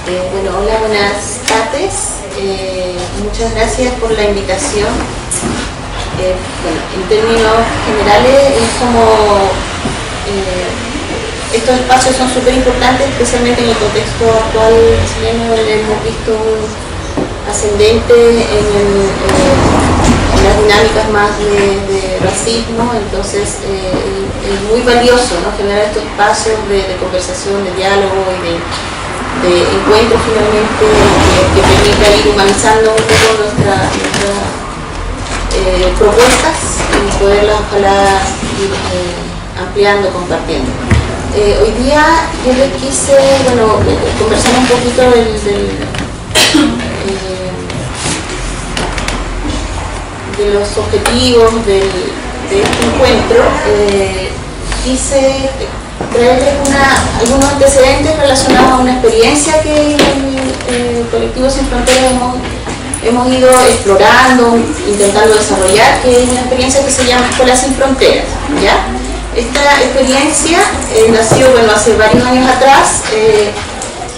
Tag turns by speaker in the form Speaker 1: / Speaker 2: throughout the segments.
Speaker 1: Bueno, hola, buenas tardes. Muchas gracias por la invitación. Bueno, en términos generales, es como estos espacios son súper importantes, especialmente en el contexto actual chileno, donde hemos visto un ascendente en las dinámicas más de racismo. Entonces es muy valioso, ¿no?, generar estos espacios de conversación, de diálogo y de encuentro finalmente que permita ir humanizando un poco nuestras propuestas y poderlas ojalá ir ampliando, compartiendo. Hoy día yo les quise, bueno, conversar un poquito de los objetivos de este encuentro. Quise traerles algunos antecedentes relacionados a una experiencia que el Colectivo Sin Fronteras hemos ido explorando, intentando desarrollar, que es una experiencia que se llama Escuela Sin Fronteras, ¿ya? Esta experiencia nació, bueno, hace varios años atrás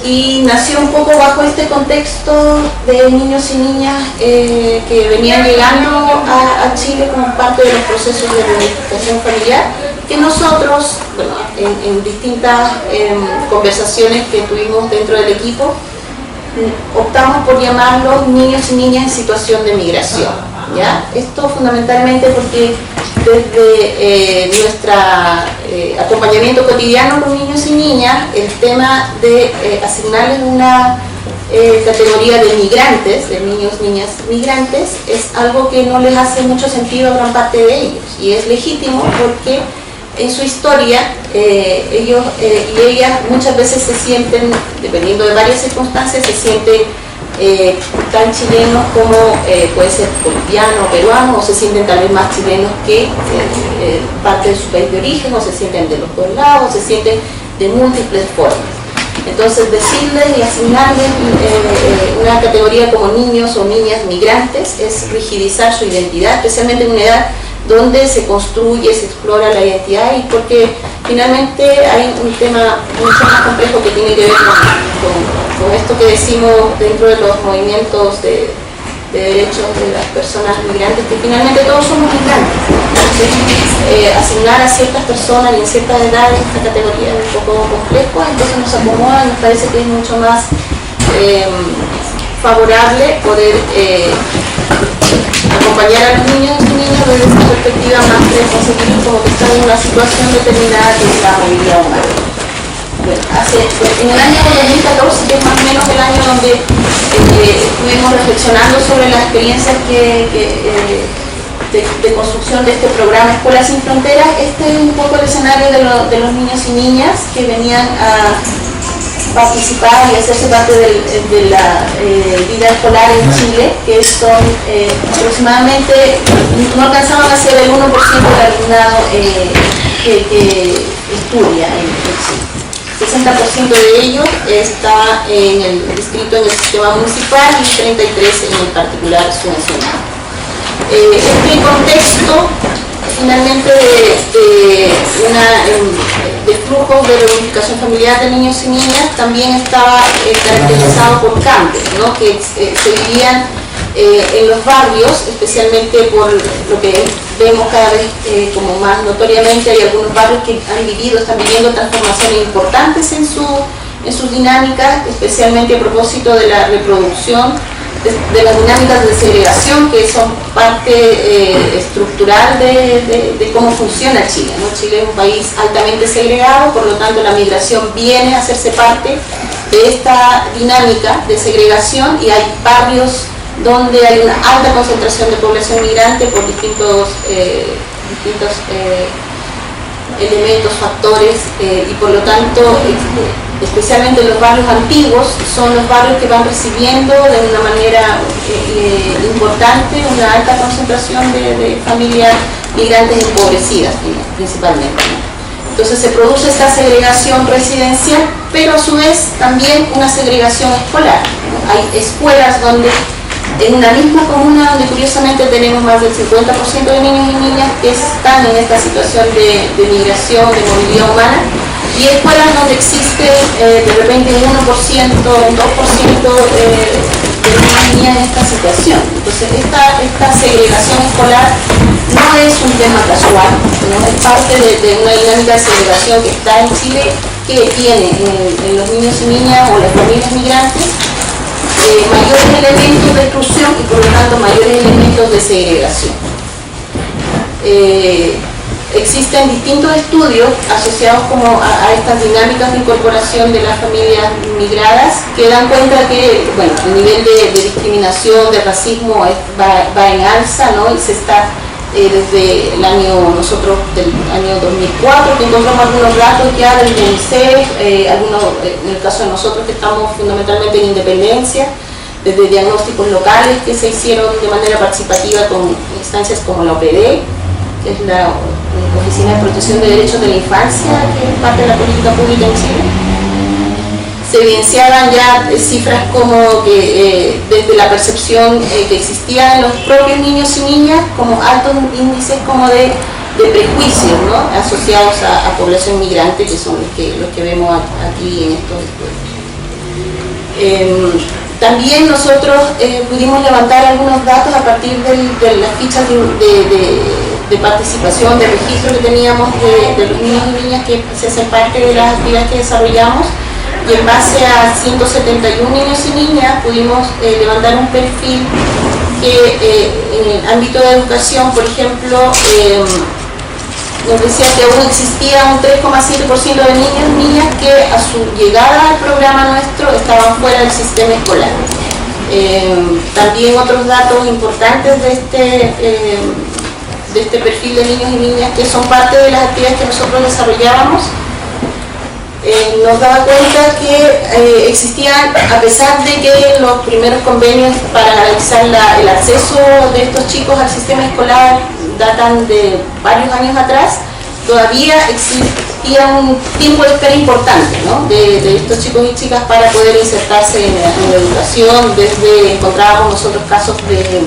Speaker 1: y nació un poco bajo este contexto de niños y niñas que venían llegando a Chile como parte de los procesos de reunificación familiar, que nosotros, bueno, en distintas conversaciones que tuvimos dentro del equipo, optamos por llamarlos niños y niñas en situación de migración, ¿ya? Esto fundamentalmente porque desde nuestro acompañamiento cotidiano con niños y niñas, el tema de asignarles una categoría de migrantes, de niños, niñas migrantes, es algo que no les hace mucho sentido a gran parte de ellos, y es legítimo porque en su historia ellos y ellas muchas veces se sienten, dependiendo de varias circunstancias, se sienten tan chilenos como puede ser colombiano o peruano, o se sienten tal vez más chilenos que parte de su país de origen, o se sienten de los dos lados, o se sienten de múltiples formas. Entonces decirles y asignarles una categoría como niños o niñas migrantes es rigidizar su identidad, especialmente en una edad donde se construye, se explora la identidad, y porque finalmente hay un tema mucho más complejo que tiene que ver con esto que decimos dentro de los movimientos de derechos de las personas migrantes, que finalmente todos somos migrantes. Entonces, asignar a ciertas personas y en ciertas edades esta categoría es un poco complejo, entonces nos acomoda y nos parece que es mucho más favorable poder acompañar a los niños y niñas desde esa perspectiva más de conseguir como que están en una situación determinada que es la movilidad humana. Bueno, en el año 2014, que es más o menos el año donde estuvimos reflexionando sobre las experiencias de construcción de este programa Escuela Sin Fronteras, este es un poco el escenario de los niños y niñas que venían a participar y hacerse parte de la vida escolar en Chile, que son aproximadamente, no alcanzaban a ser el 1% del alumnado que estudia en Chile. 60% de ellos está inscrito en el sistema municipal y 33% en el particular subvencionado. Este contexto finalmente de flujos de reunificación familiar de niños y niñas también estaba caracterizado por cambios, ¿no?, que se vivían en los barrios, especialmente por lo que vemos cada vez como más notoriamente. Hay algunos barrios que están viviendo transformaciones importantes en sus dinámicas, especialmente a propósito de la reproducción de las dinámicas de segregación, que son parte estructural de cómo funciona Chile, ¿no? Chile es un país altamente segregado, por lo tanto la migración viene a hacerse parte de esta dinámica de segregación, y hay barrios donde hay una alta concentración de población migrante por distintos elementos, factores, y por lo tanto, especialmente en los barrios antiguos, son los barrios que van recibiendo de una manera importante una alta concentración de familias migrantes empobrecidas, principalmente. Entonces se produce esta segregación residencial, pero a su vez también una segregación escolar. Hay escuelas donde, en una misma comuna, donde curiosamente tenemos más del 50% de niños y niñas que están en esta situación de migración, de movilidad humana, y y escuelas donde existe de repente un 1%, un 2% de niñas en esta situación. Entonces esta segregación escolar no es un tema casual, ¿no? Es parte de una dinámica de segregación que está en Chile, que tiene en los niños y niñas o las familias migrantes mayores elementos de exclusión y por lo tanto mayores elementos de segregación. Existen distintos estudios asociados como a estas dinámicas de incorporación de las familias migradas que dan cuenta que, bueno, el nivel de discriminación, de racismo va en alza, ¿no? Y se está desde el año, del año 2004, que encontramos algunos datos ya del UNICEF, algunos, en el caso de nosotros que estamos fundamentalmente en Independencia, desde diagnósticos locales que se hicieron de manera participativa con instancias como la OPD, que es la Oficina de Protección de Derechos de la Infancia, que es parte de la política pública en Chile. Se evidenciaban ya cifras como que desde la percepción que existía en los propios niños y niñas, como altos índices como de prejuicios, ¿no? Asociados a población migrante, que son los que vemos aquí en estos estudios. También nosotros pudimos levantar algunos datos a partir de las fichas de participación, de registro que teníamos de los niños y niñas que se hacen parte de las actividades que desarrollamos, y en base a 171 niños y niñas pudimos levantar un perfil que en el ámbito de educación, por ejemplo, nos decía que aún existía un 3,7% de niños y niñas que a su llegada al programa nuestro estaban fuera del sistema escolar. También otros datos importantes de este perfil de niños y niñas que son parte de las actividades que nosotros desarrollábamos, nos daba cuenta que existían, a pesar de que los primeros convenios para garantizar el acceso de estos chicos al sistema escolar datan de varios años atrás, todavía existía un tiempo de espera importante, ¿no? de estos chicos y chicas para poder insertarse en la educación. Desde encontrábamos nosotros casos de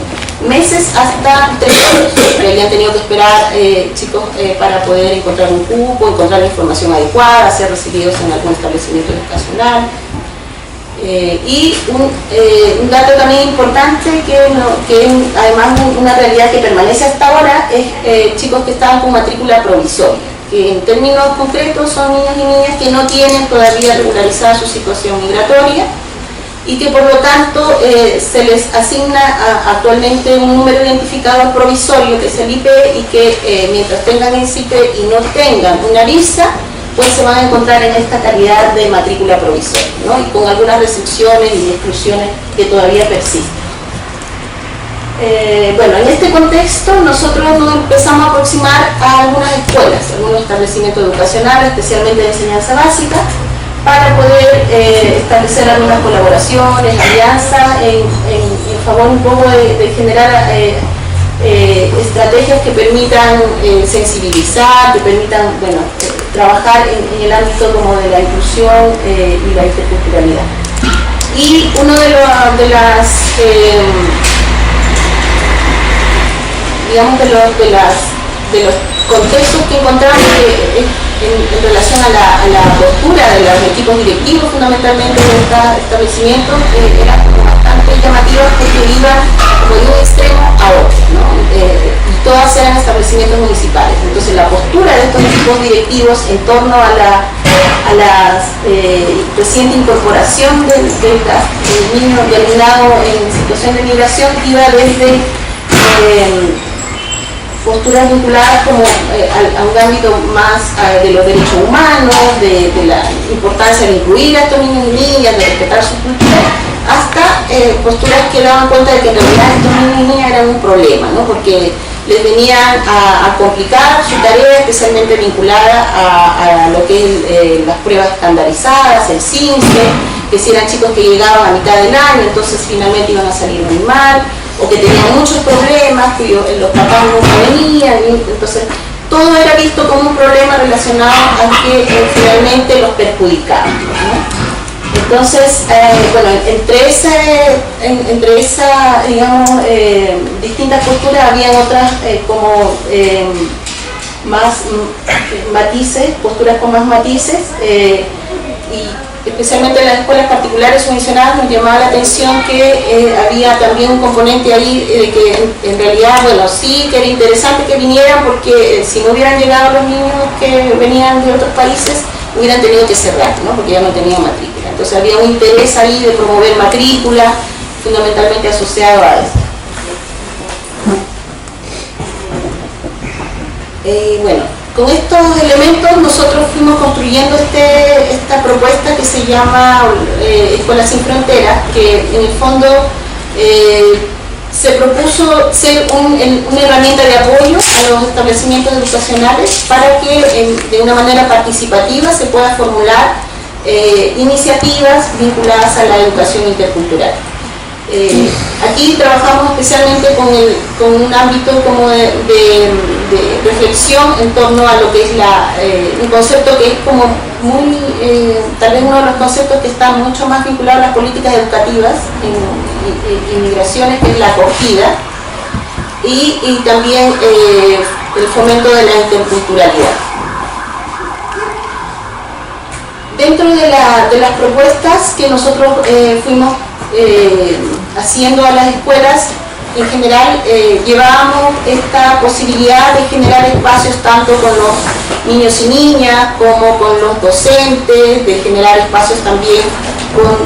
Speaker 1: meses hasta 3 años que habían tenido que esperar chicos para poder encontrar un cupo, encontrar la información adecuada, ser recibidos en algún establecimiento educacional. Y un dato también importante que es además una realidad que permanece hasta ahora es chicos que estaban con matrícula provisoria, que en términos concretos son niños y niñas que no tienen todavía regularizada su situación migratoria y que por lo tanto se les asigna actualmente un número identificador provisorio que es el IPE, y que mientras tengan el IPE y no tengan una visa, pues se van a encontrar en esta calidad de matrícula provisoria, ¿no? Y con algunas restricciones y exclusiones que todavía persisten. Bueno, en este contexto nosotros nos empezamos a aproximar a algunas escuelas, algunos establecimientos educacionales, especialmente de enseñanza básica, para poder establecer algunas colaboraciones, alianzas, en favor un poco de generar estrategias que permitan sensibilizar, que permitan, bueno, trabajar en el ámbito como de la inclusión y la interculturalidad. Y uno de los contextos que encontramos en relación a la postura de los equipos directivos fundamentalmente de estos establecimientos era bastante llamativa, porque iba como de un extremo a otro, ¿no? Y todas eran establecimientos municipales. Entonces la postura de estos equipos directivos en torno a la reciente incorporación de niños y alumnado en situación de migración iba desde posturas vinculadas como a un ámbito más de los derechos humanos, de la importancia de incluir a estos niños y niñas, de respetar su cultura, hasta posturas que daban cuenta de que en realidad estos niños y niñas eran un problema, ¿no? Porque les venían a complicar su tarea, especialmente vinculada a lo que es las pruebas estandarizadas, el CINCE, que si eran chicos que llegaban a mitad del año, entonces finalmente iban a salir muy mal, o que tenían muchos problemas, que los papás nunca venían, entonces todo era visto como un problema relacionado a que finalmente los perjudicaba, ¿no? Entonces, bueno, entre esas, digamos, distintas posturas habían otras como más matices, posturas con más matices, y especialmente en las escuelas particulares subvencionadas nos llamaba la atención que había también un componente ahí de que en realidad, bueno, sí que era interesante que vinieran, porque si no hubieran llegado los niños que venían de otros países, hubieran tenido que cerrar, ¿no? Porque ya no tenían matrícula. Entonces había un interés ahí de promover matrícula, fundamentalmente asociado a esto. Bueno, con estos elementos nosotros fuimos construyendo esta propuesta que se llama Escuela Sin Fronteras, que en el fondo se propuso ser una herramienta de apoyo a los establecimientos educacionales para que de una manera participativa se pueda formular iniciativas vinculadas a la educación intercultural. Aquí trabajamos especialmente con un ámbito como de reflexión en torno a lo que es un concepto que es como muy, tal vez uno de los conceptos que está mucho más vinculado a las políticas educativas en migraciones, que es la acogida, y también el fomento de la interculturalidad. Dentro de las propuestas que nosotros fuimos haciendo a las escuelas, en general llevábamos esta posibilidad de generar espacios tanto con los niños y niñas como con los docentes, de generar espacios también con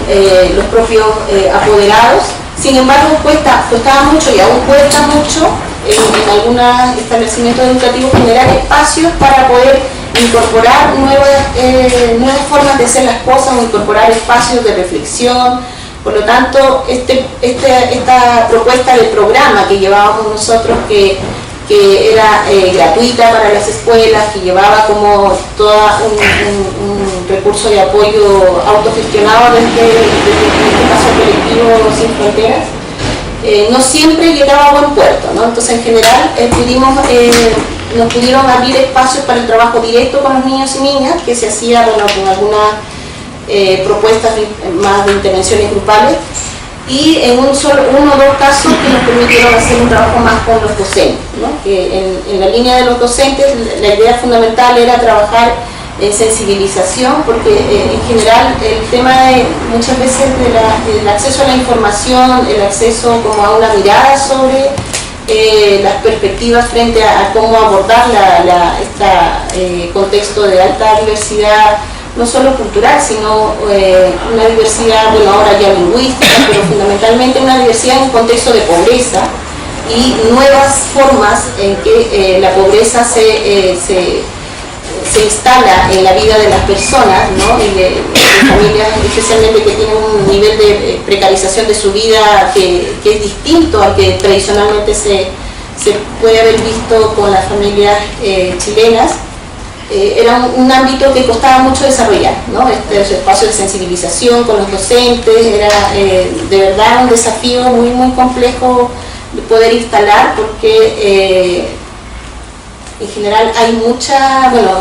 Speaker 1: los propios apoderados. Sin embargo, costaba mucho y aún cuesta mucho en algunos establecimientos educativos generar espacios para poder incorporar nuevas formas de hacer las cosas o incorporar espacios de reflexión. Por lo tanto, esta propuesta del programa que llevábamos nosotros, que era gratuita para las escuelas, que llevaba como todo un recurso de apoyo autogestionado desde este caso colectivo Sin Fronteras, no siempre llegaba a buen puerto, ¿no? Entonces, en general, nos pudieron abrir espacios para el trabajo directo con los niños y niñas, que se hacía, bueno, con algunas propuestas más de intervenciones grupales, y en uno o dos casos que nos permitieron hacer un trabajo más con los docentes, ¿no? Que en la línea de los docentes la idea fundamental era trabajar en sensibilización, porque en general el tema muchas veces del acceso a la información, el acceso como a una mirada sobre las perspectivas frente a cómo abordar este contexto de alta diversidad, no solo cultural, sino una diversidad, bueno, ahora ya lingüística, pero fundamentalmente una diversidad en un contexto de pobreza y nuevas formas en que la pobreza se instala en la vida de las personas, ¿no? Y de familias especialmente que tienen un nivel de precarización de su vida que es distinto al que tradicionalmente se puede haber visto con las familias chilenas. Era un ámbito que costaba mucho desarrollar, ¿no? Este espacio de sensibilización con los docentes era de verdad un desafío muy, muy complejo de poder instalar, porque en general hay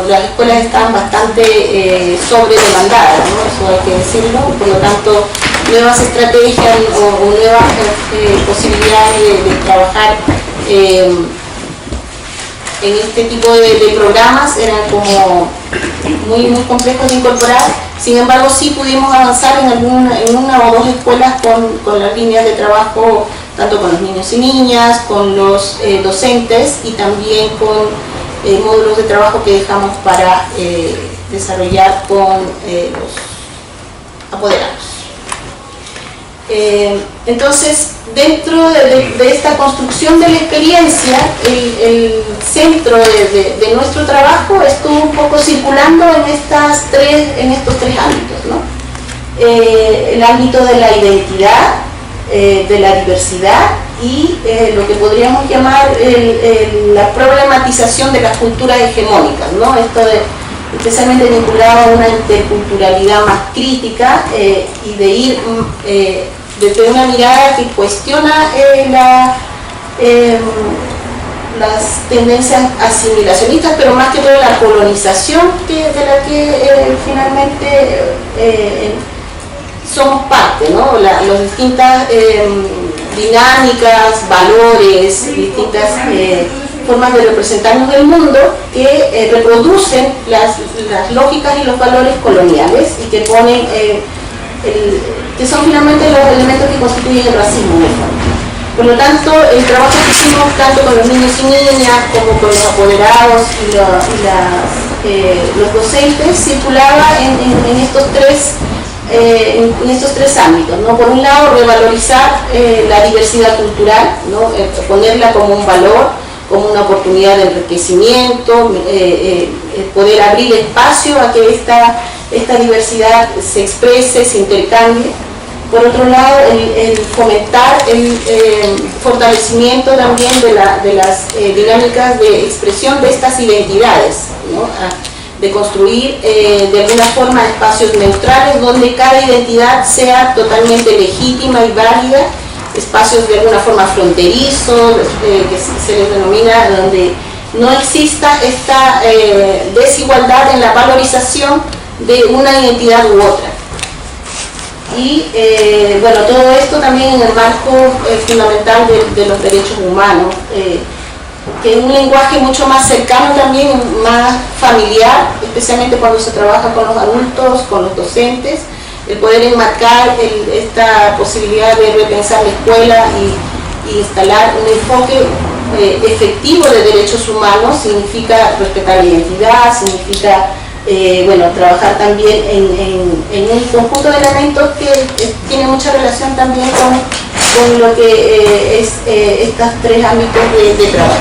Speaker 1: las escuelas están bastante sobredemandadas, ¿no? Eso hay que decirlo. Por lo tanto, nuevas estrategias o nuevas posibilidades de trabajar en este tipo de programas eran como muy, muy complejos de incorporar. Sin embargo, sí pudimos avanzar en una o dos escuelas con las líneas de trabajo, tanto con los niños y niñas, con los docentes, y también con módulos de trabajo que dejamos para desarrollar con los apoderados. Entonces, dentro de esta construcción de la experiencia, el centro de nuestro trabajo estuvo un poco circulando en estos tres ámbitos, ¿no? El ámbito de la identidad, de la diversidad y lo que podríamos llamar la problematización de las culturas hegemónicas, ¿no? Esto especialmente vinculado a una interculturalidad más crítica y de ir desde una mirada que cuestiona las tendencias asimilacionistas, pero más que todo la colonización de la que finalmente somos parte, ¿no? Las distintas dinámicas, valores, distintas formas de representarnos del mundo que reproducen las lógicas y los valores coloniales y que ponen, que son finalmente los elementos que constituyen el racismo en el fondo. Por lo tanto, el trabajo que hicimos tanto con los niños y niñas como con los apoderados y los docentes circulaba en estos tres ámbitos, ¿no? Por un lado, revalorizar la diversidad cultural, ¿no? Ponerla como un valor, como una oportunidad de enriquecimiento, poder abrir espacio a que esta diversidad se exprese, se intercambie. Por otro lado, el fomentar el fortalecimiento también de las dinámicas de expresión de estas identidades, ¿no? De construir de alguna forma espacios neutrales donde cada identidad sea totalmente legítima y válida, espacios de alguna forma fronterizos, que se les denomina, donde no exista esta desigualdad en la valorización de una identidad u otra. Y bueno, todo esto también en el marco fundamental de los derechos humanos, que es un lenguaje mucho más cercano también, más familiar, especialmente cuando se trabaja con los adultos, con los docentes, el poder enmarcar esta posibilidad de repensar la escuela y instalar un enfoque efectivo de derechos humanos significa respetar la identidad, significa bueno, trabajar también en un conjunto de elementos que tiene mucha relación también con lo que es estos tres ámbitos de trabajo.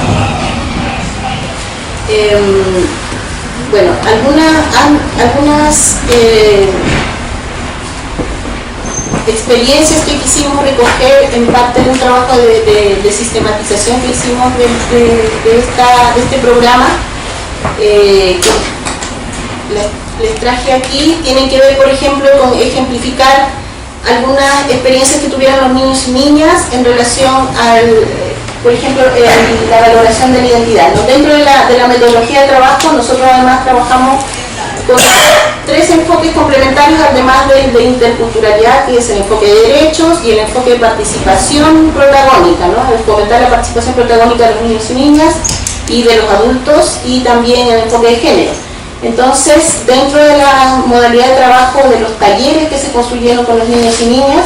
Speaker 1: Bueno, algunas experiencias que quisimos recoger en parte de un trabajo de sistematización que hicimos de este programa, que les traje aquí, tienen que ver, por ejemplo, con ejemplificar algunas experiencias que tuvieron los niños y niñas en relación por ejemplo, la valoración de la identidad, ¿no? Dentro de la metodología de trabajo, nosotros además trabajamos con tres enfoques complementarios, además de interculturalidad, que es el enfoque de derechos y el enfoque de participación protagónica, ¿no? El fomentar la participación protagónica de los niños y niñas y de los adultos, y también el enfoque de género. Entonces, dentro de la modalidad de trabajo de los talleres que se construyeron con los niños y niñas,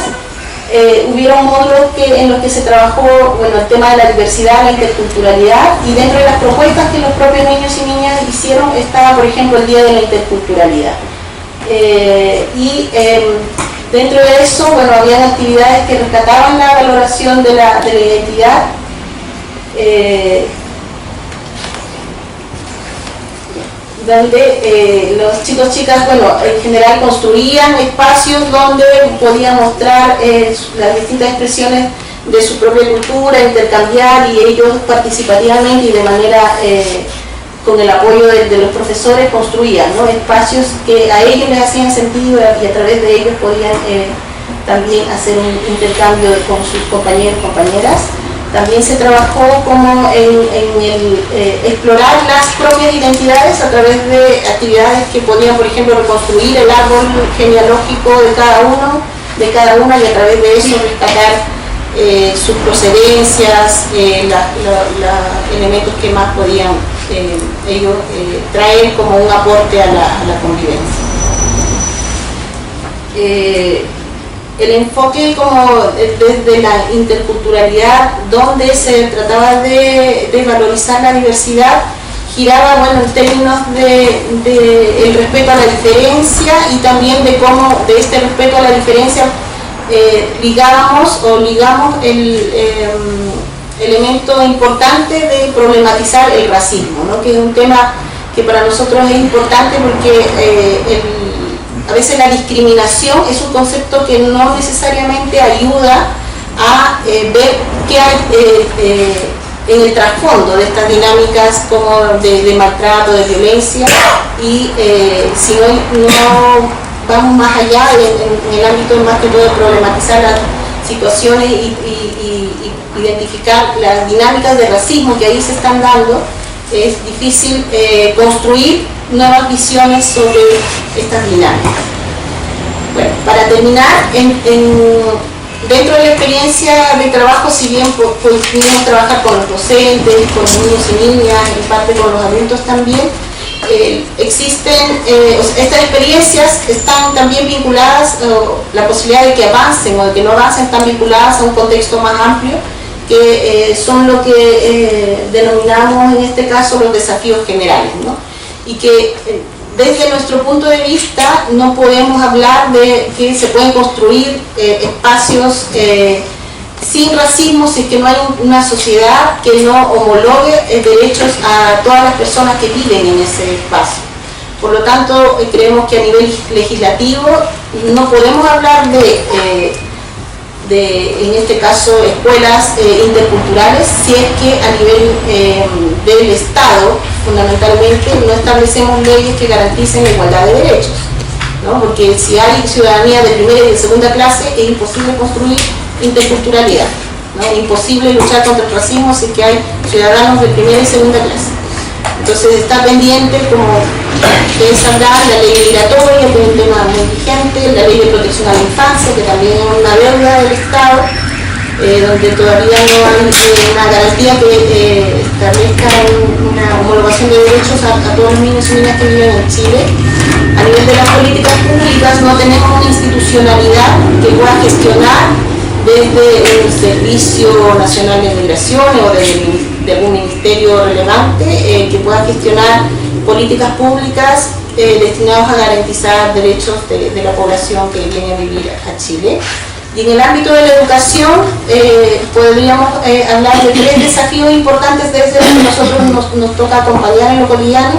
Speaker 1: hubieron módulos en los que se trabajó, bueno, el tema de la diversidad, la interculturalidad, y dentro de las propuestas que los propios niños y niñas hicieron estaba, por ejemplo, el Día de la Interculturalidad. Dentro de eso, bueno, habían actividades que rescataban la valoración de la identidad, donde los chicos chicas, bueno, en general construían espacios donde podían mostrar las distintas expresiones de su propia cultura, intercambiar, y ellos participativamente y de manera con el apoyo de los profesores construían, ¿no? Espacios que a ellos les hacían sentido y a través de ellos podían también hacer un intercambio con sus compañeros y compañeras. También se trabajó como en explorar las propias identidades a través de actividades que podían, por ejemplo, reconstruir el árbol genealógico de cada una, y a través de eso rescatar sus procedencias, los elementos que más podían ellos traer como un aporte a la convivencia. El enfoque como desde la interculturalidad, donde se trataba de valorizar la diversidad, giraba, bueno, en términos de el respeto a la diferencia, y también de cómo de este respeto a la diferencia ligamos el elemento importante de problematizar el racismo, ¿no? Que es un tema que para nosotros es importante porque a veces la discriminación es un concepto que no necesariamente ayuda a ver qué hay en el trasfondo de estas dinámicas como de maltrato, de violencia, y si no vamos más allá en el ámbito más que todo de problematizar las situaciones y identificar las dinámicas de racismo que ahí se están dando, es difícil construir nuevas visiones sobre estas dinámicas. Bueno, para terminar, dentro de la experiencia de trabajo, si bien pudimos trabajar con los docentes, con los niños y niñas, en parte con los adultos también, existen, estas experiencias están también vinculadas, la posibilidad de que avancen o de que no avancen están vinculadas a un contexto más amplio, que son lo que denominamos en este caso los desafíos generales, ¿no? Y que desde nuestro punto de vista no podemos hablar de que se pueden construir espacios sin racismo si es que no hay una sociedad que no homologue derechos a todas las personas que viven en ese espacio. Por lo tanto, creemos que a nivel legislativo no podemos hablar de en este caso, escuelas interculturales, si es que a nivel del Estado, fundamentalmente, no establecemos leyes que garanticen la igualdad de derechos, ¿no? Porque si hay ciudadanía de primera y de segunda clase, es imposible construir interculturalidad, ¿no? Es imposible luchar contra el racismo si es que hay ciudadanos de primera y segunda clase. Entonces está pendiente, como ustedes sabrán, la ley migratoria, que es un tema muy vigente, la ley de protección a la infancia, que también es una deuda del Estado, donde todavía no hay una garantía que establezca una homologación de derechos a todos los niños y niñas que viven en Chile. A nivel de las políticas públicas no tenemos una institucionalidad que pueda gestionar desde un Servicio Nacional de Migraciones o de algún ministerio relevante que pueda gestionar políticas públicas destinadas a garantizar derechos de la población que viene a vivir a Chile. Y en el ámbito de la educación podríamos hablar de tres desafíos importantes desde los que nosotros nos toca acompañar en lo cotidiano.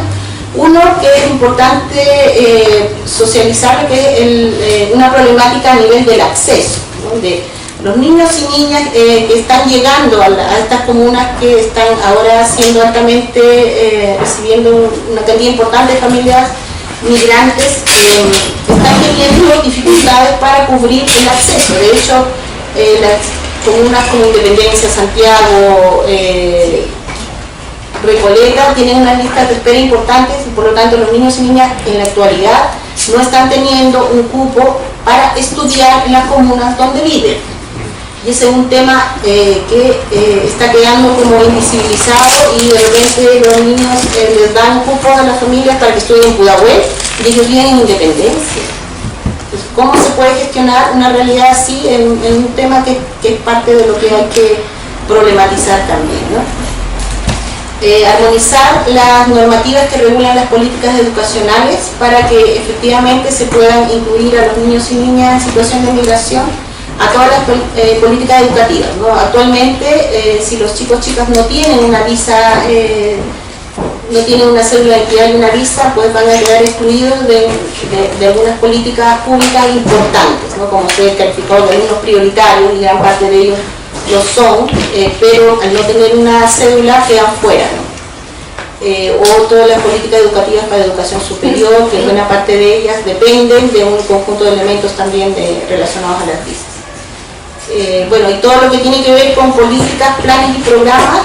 Speaker 1: Uno, que es importante socializar, que es una problemática a nivel del acceso, ¿no? De los niños y niñas que están llegando a estas comunas que están ahora siendo altamente, recibiendo una cantidad importante de familias migrantes, están teniendo dificultades para cubrir el acceso. De hecho, las comunas como Independencia, Santiago, Recoleta tienen unas listas de espera importantes y por lo tanto los niños y niñas en la actualidad no están teniendo un cupo para estudiar en las comunas donde viven. Y ese es un tema que está quedando como invisibilizado y de repente los niños les dan cupos a las familias para que estudien en Pudahuel y ellos viven en Independencia. Entonces, ¿cómo se puede gestionar una realidad así en un tema que es parte de lo que hay que problematizar también, ¿no? Armonizar las normativas que regulan las políticas educacionales para que efectivamente se puedan incluir a los niños y niñas en situación de migración a todas las políticas educativas, ¿no? Actualmente, si los chicos chicas no tienen una visa, no tienen una cédula de identidad y una visa, pues van a quedar excluidos de algunas políticas públicas importantes, ¿no? Como ser calificados de alumnos prioritarios, y gran parte de ellos lo son, pero al no tener una cédula quedan fuera, ¿no? O todas las políticas educativas para educación superior, que buena parte de ellas dependen de un conjunto de elementos también relacionados a las visas. Bueno, y todo lo que tiene que ver con políticas, planes y programas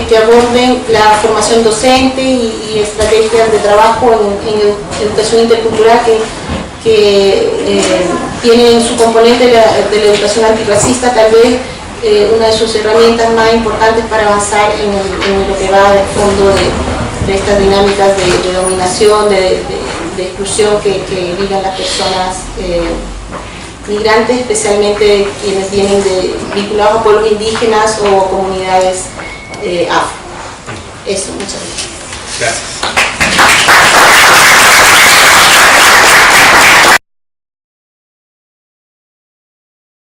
Speaker 1: que aborden la formación docente y estrategias de trabajo en educación intercultural que tiene en su componente de la educación antirracista tal vez una de sus herramientas más importantes para avanzar en lo que va del fondo de estas dinámicas de dominación, de exclusión que viven las personas migrantes, especialmente quienes vienen vinculados a pueblos indígenas o comunidades afro. Eso, muchas gracias.
Speaker 2: Gracias.